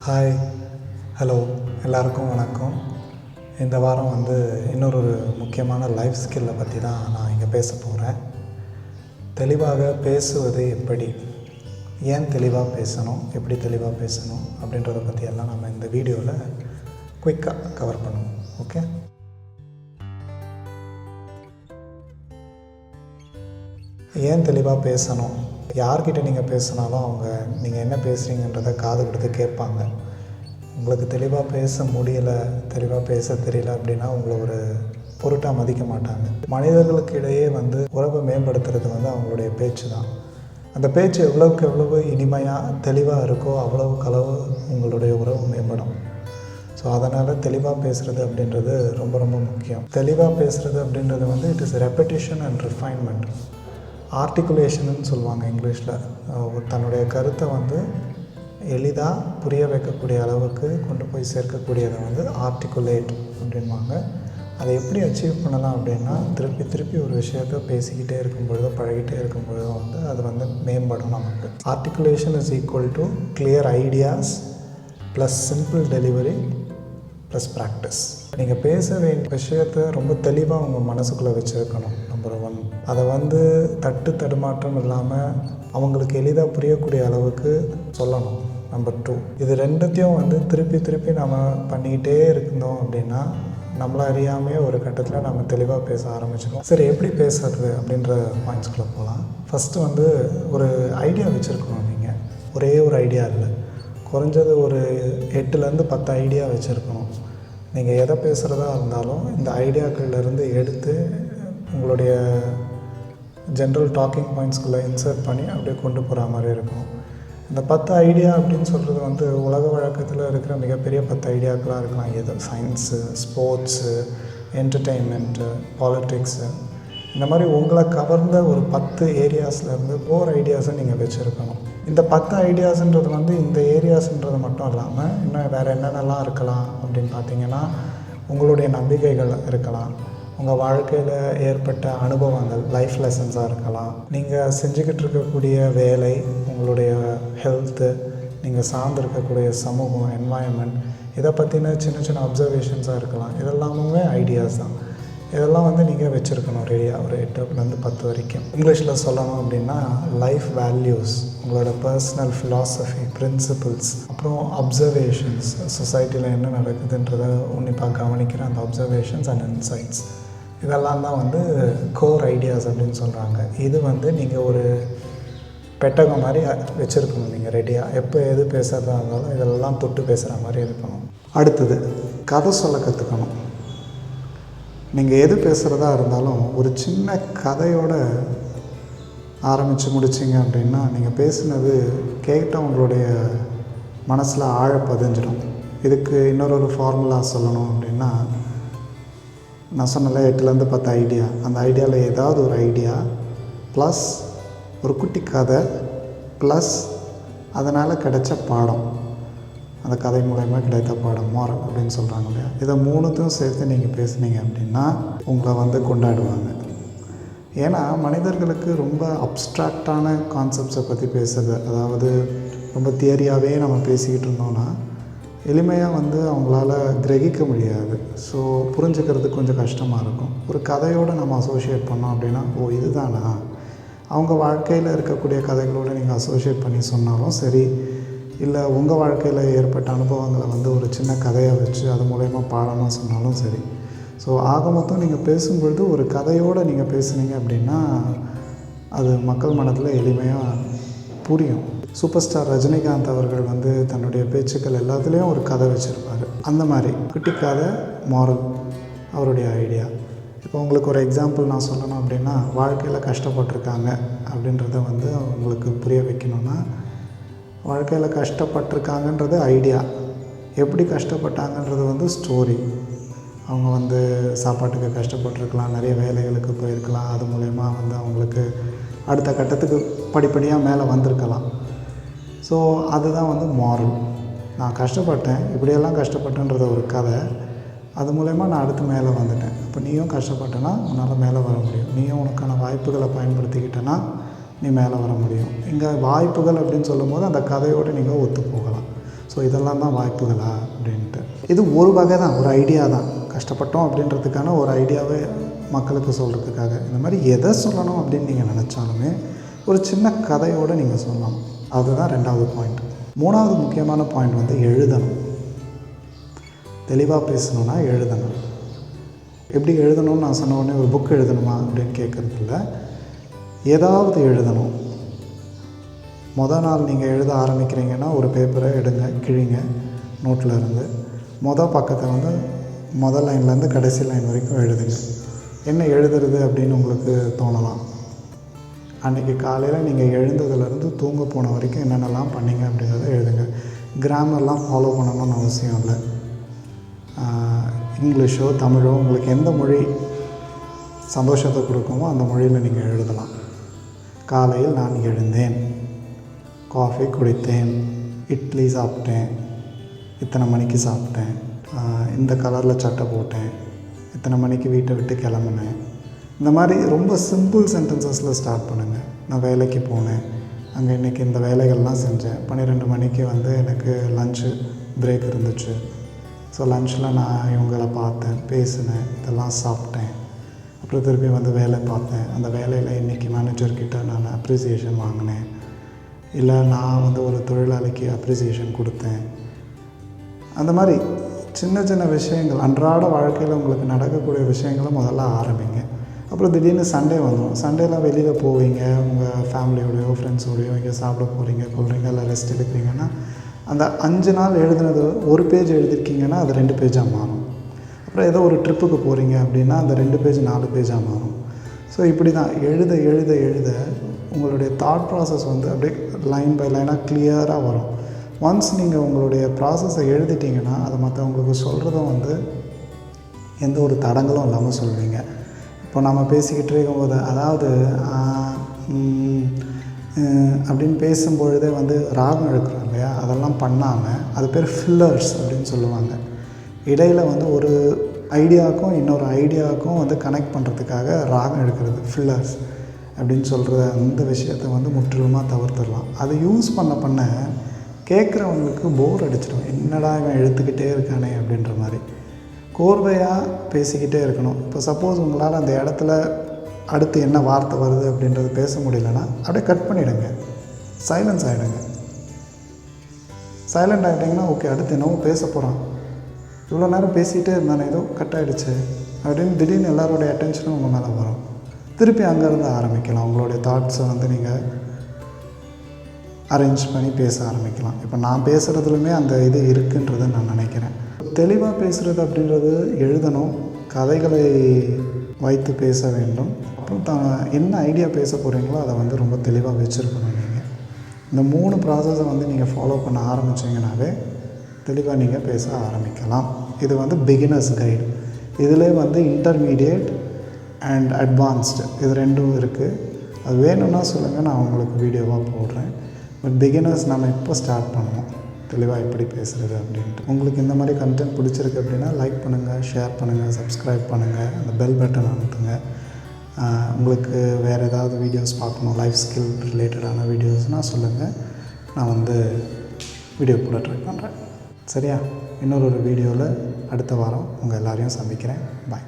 Hi, hello, எல்லாருக்கும் வணக்கம். இந்த வாரம் இன்னொரு முக்கியமான லைஃப் ஸ்கில்லை பற்றி தான் நான் இங்கே பேச போகிறேன். தெளிவாக பேசுவது எப்படி, ஏன் தெளிவாக பேசணும், எப்படி தெளிவாக பேசணும் அப்படின்றத பற்றி எல்லாம் நம்ம இந்த வீடியோவில் குயிக்காக கவர் பண்ணுவோம். ஓகே, ஏன் தெளிவாக பேசணும்? யார்கிட்ட நீங்கள் பேசினாலும் அவங்க நீங்கள் என்ன பேசுகிறீங்கன்றதை காது கொடுத்து கேட்பாங்க. உங்களுக்கு தெளிவாக பேச முடியலை, தெளிவாக பேச தெரியல அப்படின்னா உங்களை ஒரு பொருட்டாக மதிக்க மாட்டாங்க. மனிதர்களுக்கு இடையே உறவை மேம்படுத்துறது அவங்களுடைய பேச்சு தான். அந்த பேச்சு எவ்வளவுக்கு எவ்வளவு இனிமையாக தெளிவாக இருக்கோ அவ்வளவுக்கு அளவு உங்களுடைய உறவு மேம்படும். ஸோ அதனால் தெளிவாக பேசுகிறது அப்படின்றது ரொம்ப ரொம்ப முக்கியம். தெளிவாக பேசுகிறது அப்படின்றது it is repetition and refinement. ஆர்டிகுலேஷன்னு சொல்லுவாங்க இங்கிலீஷில். தன்னுடைய கருத்தை எளிதாக புரிய வைக்கக்கூடிய அளவுக்கு கொண்டு போய் சேர்க்கக்கூடியதை ஆர்டிகுலேட் அப்படின்வாங்க. அதை எப்படி அச்சீவ் பண்ணலாம் அப்படின்னா, திருப்பி திருப்பி ஒரு விஷயத்தை பேசிக்கிட்டே இருக்கும் பொழுதோ பழகிட்டே இருக்கும் பொழுதோ அது மேம்படும் நமக்கு. Articulation is equal to clear ideas plus symbol delivery plus practice. நீங்கள் பேச வேண்டிய விஷயத்தை ரொம்ப தெளிவாக உங்கள் மனசுக்குள்ளே வச்சுருக்கணும். நம்பர் 1, அதை தட்டு தடுமாற்றம் இல்லாமல் அவங்களுக்கு எளிதாக புரியக்கூடிய அளவுக்கு சொல்லணும். நம்பர் 2, இது ரெண்டுத்தையும் திருப்பி திருப்பி நம்ம பண்ணிக்கிட்டே இருந்தோம் அப்படின்னா நம்மளை அறியாமையே ஒரு கட்டத்தில் நம்ம தெளிவாக பேச ஆரம்பிச்சிடுவோம். சரி, எப்படி பேசுறது அப்படின்ற பாயிண்ட்ஸ்குள்ளே போகலாம். ஃபஸ்ட்டு ஒரு ஐடியா வச்சுருக்கணும். நீங்கள் ஒரே ஒரு ஐடியா இல்லை, குறைஞ்சது ஒரு 8லேருந்து 10 ஐடியா வச்சுருக்கணும். நீங்கள் எதை பேசுகிறதா இருந்தாலும் இந்த ஐடியாக்கள்லேருந்து எடுத்து உங்களுடைய ஜென்ரல் டாக்கிங் பாயிண்ட்ஸ்குள்ளே இன்சர்ட் பண்ணி அப்படியே கொண்டு போகிற மாதிரி இருக்கும். இந்த 10 ஐடியா அப்படின்னு சொல்கிறது உலக வழக்கத்தில் இருக்கிற மிகப்பெரிய 10 ஐடியாக்களாக இருக்கலாம். எது சயின்ஸு, ஸ்போர்ட்ஸு, என்டர்டெயின்மெண்ட்டு, பாலிட்டிக்ஸு, இந்த மாதிரி உங்களை கவர்ந்த ஒரு 10 ஏரியாஸ்லேருந்து போகிற ஐடியாஸை நீங்கள் வச்சுருக்கணும். இந்த 10 ஐடியாஸுன்றது இந்த ஏரியாஸுன்றது மட்டும் இல்லாமல் இன்னும் வேறு என்னென்னலாம் இருக்கலாம் அப்படின்னு பார்த்தீங்கன்னா, உங்களுடைய நம்பிக்கைகள் இருக்கலாம், உங்கள் வாழ்க்கையில் ஏற்பட்ட அனுபவங்கள், லைஃப் லெசன்ஸாக இருக்கலாம், நீங்கள் செஞ்சுக்கிட்டு இருக்கக்கூடிய வேலை, உங்களுடைய ஹெல்த்து, நீங்கள் சார்ந்திருக்கக்கூடிய சமூகம், என்வாயன்மெண்ட், இதை பற்றின சின்ன சின்ன அப்சர்வேஷன்ஸாக இருக்கலாம். இதெல்லாமுமே ஐடியாஸ் தான். இதெல்லாம் நீங்கள் வச்சுருக்கணும் ரெடியாக, ஒரு 8லேருந்து 10 வரைக்கும். இங்கிலீஷில் சொல்லணும் அப்படின்னா லைஃப் வேல்யூஸ், உங்களோட பர்சனல் ஃபிலாசபி, பிரின்சிபிள்ஸ், அப்புறம் அப்சர்வேஷன்ஸ், சொசைட்டியில் என்ன நடக்குதுன்றதை உன்னிப்பாக கவனிக்கிற அந்த அப்சர்வேஷன்ஸ் அண்ட் இன்சைட்ஸ், இதெல்லாம் தான் கோர் ஐடியாஸ் அப்படின்னு சொல்கிறாங்க. இது நீங்கள் ஒரு பெட்டகம் மாதிரி வச்சுருக்கணும். நீங்கள் ரெடியாக எப்போ எது பேசுகிறதா இருந்தாலும் இதெல்லாம் தொட்டு பேசுகிற மாதிரி இருக்கணும். அடுத்தது, கதை சொல்ல கற்றுக்கணும். நீங்கள் எது பேசுகிறதா இருந்தாலும் ஒரு சின்ன கதையோடு ஆரம்பித்து முடிச்சிங்க அப்படின்னா நீங்கள் பேசுனது கேட்டவங்களுடைய மனசில் ஆழ பதிஞ்சிடும். இதுக்கு இன்னொரு ஃபார்முலா சொல்லணும் அப்படின்னா, நான் சொன்னல 8லேருந்து 10 ஐடியா, அந்த ஐடியாவில் ஏதாவது ஒரு ஐடியா ப்ளஸ் ஒரு குட்டி கதை ப்ளஸ் அதனால் கிடைச்ச பாடம், அந்த கதை மூலயமா கிடைத்த பாடம், மாரல் அப்படின்னு சொல்கிறாங்க இல்லையா, இதை 3த்தையும் சேர்த்து நீங்கள் பேசுனீங்க அப்படின்னா உங்களை கொண்டாடுவாங்க. ஏன்னா மனிதர்களுக்கு ரொம்ப அப்ஸ்ட்ராக்டான கான்செப்ட்ஸை பற்றி பேசுறது, அதாவது ரொம்ப தியரியாகவே நம்ம பேசிக்கிட்டு இருந்தோம்னா எளிமையாக அவங்களால கிரகிக்க முடியாது. ஸோ புரிஞ்சுக்கிறதுக்கு கொஞ்சம் கஷ்டமாக இருக்கும். ஒரு கதையோடு நம்ம அசோசியேட் பண்ணோம் அப்படின்னா, ஓ இதுதானா, அவங்க வாழ்க்கையில் இருக்கக்கூடிய கதைகளோடு நீங்கள் அசோசியேட் பண்ணி சொன்னாலும் சரி, இல்லை உங்கள் வாழ்க்கையில் ஏற்பட்ட அனுபவங்களை ஒரு சின்ன கதையை வச்சு அது மூலயமா பாடமாக சொன்னாலும் சரி. ஸோ ஆக மொத்தம் நீங்கள் பேசும்பொழுது ஒரு கதையோடு நீங்கள் பேசுனீங்க அப்படின்னா அது மக்கள் மனதில் எளிமையாக புரியும். சூப்பர் ஸ்டார் ரஜினிகாந்த் அவர்கள் தன்னுடைய பேச்சுக்கள் எல்லாத்துலேயும் ஒரு கதை வச்சுருப்பார். அந்த மாதிரி குட்டி கதை, மாரல், அவருடைய ஐடியா. இப்போ உங்களுக்கு ஒரு எக்ஸாம்பிள் நான் சொல்லணும் அப்படின்னா, வாழ்க்கையில் கஷ்டப்பட்டிருக்காங்க அப்படின்றத உங்களுக்கு புரிய வைக்கணுன்னா, வாழ்க்கையில் கஷ்டப்பட்டிருக்காங்கன்றது ஐடியா, எப்படி கஷ்டப்பட்டாங்கன்றது ஸ்டோரி. அவங்க சாப்பாட்டுக்கு கஷ்டப்பட்டிருக்கலாம், நிறைய வேலைகளுக்கு போயிருக்கலாம், அது மூலயமா அவங்களுக்கு அடுத்த கட்டத்துக்கு படிப்படியாக மேலே வந்திருக்கலாம். ஸோ அதுதான் மாரல். நான் கஷ்டப்பட்டேன், இப்படியெல்லாம் கஷ்டப்பட்டேன்றத ஒரு கதை, அது மூலயமா நான் அடுத்து மேலே வந்துட்டேன். இப்போ நீயும் கஷ்டப்பட்டேன்னா உன்னால் மேலே வர முடியும், நீயும் உனக்கான வாய்ப்புகளை பயன்படுத்திக்கிட்டேன்னா நீ மேலே வர முடியும். இங்கே வாய்ப்புகள் அப்படின்னு சொல்லும்போது அந்த கதையோடு நீங்கள் ஒத்து போகலாம். ஸோ இதெல்லாம் தான் வாய்ப்புகளா அப்படின்ட்டு. இது ஒரு வகை தான், ஒரு ஐடியா தான். கஷ்டப்பட்டோம் அப்படின்றதுக்கான ஒரு ஐடியாவை மக்களுக்கு சொல்கிறதுக்காக. இந்த மாதிரி எதை சொல்லணும் அப்படின்னு நீங்கள் நினச்சாலுமே ஒரு சின்ன கதையோடு நீங்கள் சொல்லலாம். அதுதான் 2வது பாயிண்ட். 3வது முக்கியமான பாயிண்ட் வந்து எழுதணும். தெளிவாக பேசணுன்னா எழுதணும். எப்படி எழுதணும்னு நான் சொன்ன உடனே ஒரு புக் எழுதணுமா அப்படின்னு கேட்குறது இல்லை. ஏதாவது எழுதணும். மொதல் நாள் நீங்கள் எழுத ஆரம்பிக்கிறீங்கன்னா ஒரு பேப்பரை எடுங்க, கிழிங்க நோட்டில் இருந்து. பக்கத்தை வந்து முதல் லைன்லேருந்து கடைசி லைன் வரைக்கும் எழுதுங்க. என்ன எழுதுறது அப்படின்னு உங்களுக்கு தோணலாம். அன்றைக்கி காலையில் நீங்கள் எழுந்ததுலேருந்து தூங்க போன வரைக்கும் என்னென்னலாம் பண்ணிங்க அப்படின்றத எழுதுங்க. கிராமர்லாம் ஃபாலோ பண்ணணும்னு அவசியம் இல்லை. இங்கிலீஷோ தமிழோ உங்களுக்கு எந்த மொழி சந்தோஷத்தை கொடுக்குமோ அந்த மொழியில் நீங்கள் எழுதலாம். காலையில் நான் எழுந்தேன், காஃபி குடித்தேன், இட்லி சாப்பிட்டேன், இத்தனை மணிக்கு சாப்பிட்டேன், இந்த கலரில் சட்டை போட்டேன், இத்தனை மணிக்கு வீட்டை விட்டு கிளம்புனேன். இந்த மாதிரி ரொம்ப சிம்பிள் சென்டென்சஸில் ஸ்டார்ட் பண்ணுங்கள். நான் வேலைக்கு போனேன், அங்கே இன்றைக்கி இந்த வேலைகள்லாம் செஞ்சேன், 12 மணிக்கு வந்து எனக்கு லஞ்சு பிரேக் இருந்துச்சு, ஸோ லன்ச்சில் நான் இவங்கள பார்த்தேன், பேசினேன், இதெல்லாம் சாப்பிட்டேன், அப்புறம் திருப்பி வந்து வேலை பார்த்தேன், அந்த வேலையில் இன்றைக்கி மேனேஜர்கிட்ட நான் அப்ரிசியேஷன் வாங்கினேன், இல்லை நான் வந்து ஒரு தொழிலாளிக்கு அப்ரிசியேஷன் கொடுத்தேன். அந்த மாதிரி சின்ன சின்ன விஷயங்கள் அன்றாட வாழ்க்கையில் உங்களுக்கு நடக்கக்கூடிய விஷயங்களை முதல்ல ஆரம்பிங்க. அப்புறம் திடீர்னு சண்டே வந்துடும். சண்டேலாம் வெளியில் போவீங்க, உங்கள் ஃபேமிலியோடையோ ஃப்ரெண்ட்ஸோடையோ இங்கே சாப்பிட போகிறீங்க, கொள்றீங்க, இல்லை ரெஸ்ட் எடுக்கிறீங்கன்னா அந்த 5 நாள் எழுதுனது ஒரு பேஜ் எழுதிருக்கீங்கன்னா அது 2 பேஜாக மாறும். அப்புறம் ஏதோ ஒரு ட்ரிப்புக்கு போகிறீங்க அப்படின்னா அந்த 2 பேஜ் 4 பேஜாக மாறும். ஸோ இப்படி தான் எழுத எழுத எழுத உங்களுடைய தாட் ப்ராசஸ் வந்து அப்படியே லைன் பை லைனாக கிளியராக வரும். ஒன்ஸ் நீங்கள் உங்களுடைய ப்ராசஸை எழுதிட்டிங்கன்னா அதை மற்றவங்களுக்கு சொல்கிறதும் வந்து எந்த ஒரு தடங்களும் இல்லாமல் சொல்வீங்க. இப்போ நம்ம பேசிக்கிட்டு இருக்கும்போது அதாவது அப்படின்னு பேசும்பொழுதே வந்து ராகம் இழுக்கிறோம் இல்லையா, அதெல்லாம் பண்ணாமல் அது பேர் ஃபில்லர்ஸ் அப்படின்னு சொல்லுவாங்க. இடையில் வந்து ஒரு ஐடியாவுக்கும் இன்னொரு ஐடியாவுக்கும் வந்து கனெக்ட் பண்ணுறதுக்காக ராகம் எடுக்கிறது ஃபில்லர்ஸ் அப்படின்னு சொல்கிற அந்த விஷயத்தை வந்து முற்றிலுமாக தவிர்த்துடலாம். அதை யூஸ் பண்ண கேட்குறவங்களுக்கு போர் அடிச்சிடும். என்னடா இவன் எழுத்துக்கிட்டே இருக்கானே அப்படின்ற மாதிரி. கோர்வையாக பேசிக்கிட்டே இருக்கணும். இப்போ சப்போஸ் உங்களால் அந்த இடத்துல அடுத்து என்ன வார்த்தை வருது அப்படின்றது பேச முடியலன்னா அப்படியே கட் பண்ணிவிடுங்க, சைலன்ஸ் ஆகிடுங்க. சைலண்ட் ஆகிட்டிங்கன்னா ஓகே, அடுத்து என்னவோ பேச போகிறான், இவ்வளோ நேரம் பேசிகிட்டே இருந்தானே ஏதோ கட் ஆகிடுச்சு அப்படின்னு திடீர்னு எல்லாரோடைய அட்டென்ஷனும் உங்கள் மேலே வரும். திருப்பி அங்கேருந்து ஆரம்பிக்கலாம். உங்களுடைய தாட்ஸை வந்து நீங்கள் அரேஞ்ச் பண்ணி பேச ஆரம்பிக்கலாம். இப்போ நான் பேசுகிறதுலுமே அந்த இது இருக்குன்றதை நான் நினைக்கிறேன். தெளிவாக பேசுகிறது அப்படின்றது எழுதணும், கதைகளை வைத்து பேச வேண்டும். அப்புறம் என்ன ஐடியா பேச போகிறீங்களோ அதை வந்து ரொம்ப தெளிவாக வச்சுருக்கணும். நீங்கள் இந்த 3 ப்ராசஸை வந்து நீங்கள் ஃபாலோ பண்ண ஆரம்பிச்சிங்கனாவே தெளிவாக நீங்கள் பேச ஆரம்பிக்கலாம். இது வந்து பிகினர்ஸ் கைடு. இதிலே வந்து இன்டர்மீடியேட் அண்ட் அட்வான்ஸ்டு இது 2ம் இருக்குது. அது வேணும்னா சொல்லுங்கள், நான் உங்களுக்கு வீடியோவாக போடுறேன். பட் பிகினர்ஸ் நம்ம இப்போ ஸ்டார்ட் பண்ணுவோம் தெளிவாக எப்படி பேசுகிறது அப்படின்ட்டு. உங்களுக்கு இந்த மாதிரி கண்டென்ட் பிடிச்சிருக்கு அப்படின்னா லைக் பண்ணுங்கள், ஷேர் பண்ணுங்கள், சப்ஸ்கிரைப் பண்ணுங்கள், அந்த பெல் பட்டன் அமுத்துங்க. உங்களுக்கு வேறு ஏதாவது வீடியோஸ் பார்க்கணும், லைஃப் ஸ்கில் ரிலேட்டடான வீடியோஸ்னால் சொல்லுங்கள், நான் வந்து வீடியோ கூட ட்ரை பண்ணுறேன். சரியா? இன்னொரு வீடியோவில் அடுத்த வாரம் உங்கள் எல்லோரையும் சந்திக்கிறேன். பாய்.